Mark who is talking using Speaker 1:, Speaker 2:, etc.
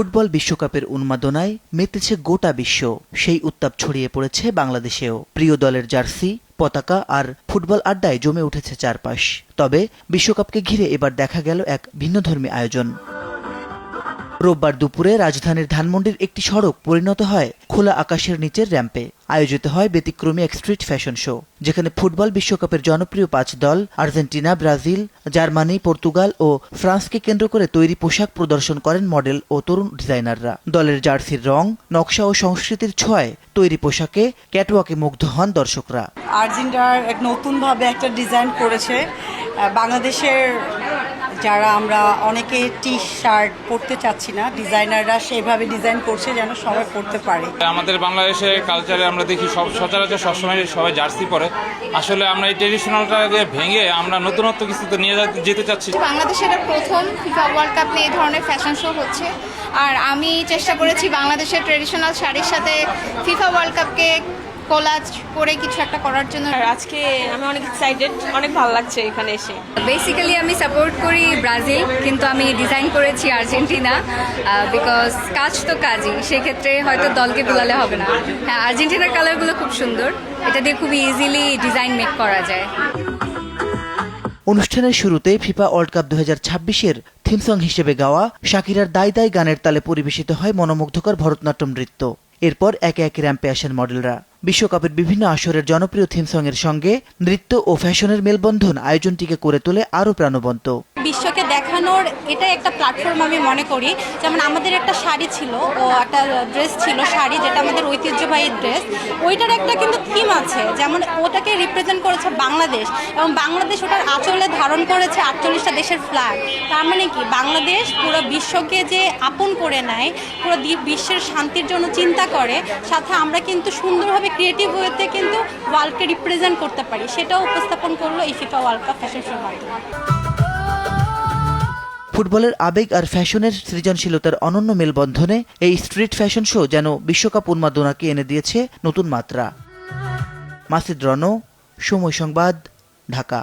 Speaker 1: Football বিশ্বকাপের উন্মাদনায় মেতেছে গোটা বিশ্ব। সেই উত্তাপ ছড়িয়ে পড়েছে বাংলাদেশেও। প্রিয় দলের জার্সি, পতাকা আর ফুটবল আড্ডায় জমে উঠেছে চারপাশ। তবে বিশ্বকাপকে ঘিরে এবার দেখা গেল এক ভিন্নধর্মী আয়োজন। রোববার দুপুরে রাজধানীর ধানমন্ডির একটি সড়ক পরিণত হয় খোলা আকাশের নিচের র্যাম্পে। আয়োজিত হয় ব্যতিক্রমী এক স্ট্রিট ফ্যাশন শো, যেখানে ফুটবল বিশ্বকাপের জনপ্রিয় ৫ দল আর্জেন্টিনা, ব্রাজিল, জার্মানি, পর্তুগাল ও ফ্রান্সকে কেন্দ্র করে তৈরি পোশাক প্রদর্শন করেন মডেল ও তরুণ ডিজাইনাররা। দলের জার্সির রং, নকশা ও সংস্কৃতির ছোঁয়ায় তৈরি পোশাকে ক্যাটওয়াকে মুগ্ধ হন দর্শকরা।
Speaker 2: আর্জেন্টিনার এক নতুনভাবে একটা ডিজাইন করেছে। বাংলাদেশের যারা আমরা অনেকে টি শার্ট পরতে চাচ্ছি না, ডিজাইনাররা সেভাবে ডিজাইন করছে যেন সবাই পরতে পারে।
Speaker 3: আমাদের বাংলাদেশের কালচারে আমরা দেখি সচরাচর সবসময় সবাই জার্সি পরে। আসলে আমরা এই ট্রেডিশনালটাকে ভেঙে আমরা নতুনত্ব কিছুতে নিয়ে যেতে চাচ্ছি।
Speaker 4: বাংলাদেশে এটা প্রথম ফিফা ওয়ার্ল্ড কাপ নিয়ে এই ধরনের ফ্যাশন শো হচ্ছে, আর আমি চেষ্টা করেছি বাংলাদেশের ট্রেডিশনাল শাড়ির সাথে ফিফা ওয়ার্ল্ড কাপকে কোলাজ করে কিছু একটা করার জন্য।
Speaker 5: আজকে আমি অনেক এক্সাইটেড, অনেক ভালো লাগছে এখানে এসে।
Speaker 6: বেসিক্যালি আমি সাপোর্ট করি ব্রাজিল, কিন্তু আমি ডিজাইন করেছি আর্জেন্টিনা, বিকজ কাজ তো কাজই, সেক্ষেত্রে হয়তো দলকে বোলালে হবে না। হ্যাঁ, আর্জেন্টিনার কালারগুলো খুব সুন্দর, এটা দিয়ে খুবই ইজিলি ডিজাইন মেক করা যায়।
Speaker 1: অনুষ্ঠানের শুরুতে ফিফা ওয়ার্ল্ড কাপ 2026-এর থিম সং হিসেবে গাওয়া শাকিরার দাই দাই গানের তালে পরিবেশিত হয় মনোমুগ্ধকর ভরতনাট্যম নৃত্য। এরপর একে একে র্যাম্পে আসেন মডেলরা। বিশ্বকাপের বিভিন্ন আসরের জনপ্রিয় থিম সং এর সঙ্গে নৃত্য ও ফ্যাশনের মেলবন্ধন আয়োজনটিকে করে তোলে আরও প্রাণবন্ত।
Speaker 7: বিশ্বকে দেখানোর এটা একটা প্ল্যাটফর্ম আমি মনে করি। যেমন আমাদের একটা শাড়ি ছিল ও একটা ড্রেস ছিল, শাড়ি যেটা আমাদের ঐতিহ্যবাহী ড্রেস, ওইটার একটা কিন্তু থিম আছে, যেমন ওটাকে রিপ্রেজেন্ট করেছে বাংলাদেশ, এবং বাংলাদেশ ওটার আঁচলে ধারণ করেছে 48টা দেশের ফ্ল্যাগ। তার মানে কি, বাংলাদেশ পুরো বিশ্বকে যে আপন করে নেয়, পুরো বিশ্বের শান্তির জন্য চিন্তা করে, সাথে আমরা কিন্তু সুন্দরভাবে ক্রিয়েটিভ ওয়েতে কিন্তু ওয়ার্ল্ডকে রিপ্রেজেন্ট করতে পারি, সেটাও উপস্থাপন করলো এই ফিফা ওয়ার্ল্ড কাপ ফ্যাশন শোর মাধ্যমে।
Speaker 1: ফুটবলের আবেগ আর ফ্যাশনের সৃজনশীলতার অনন্য মেলবন্ধনে এই স্ট্রিট ফ্যাশন শো যেন বিশ্বকাপ উন্মাদনাকে এনে দিয়েছে নতুন মাত্রা। মাসিদ রনো, সময় সংবাদ, ঢাকা।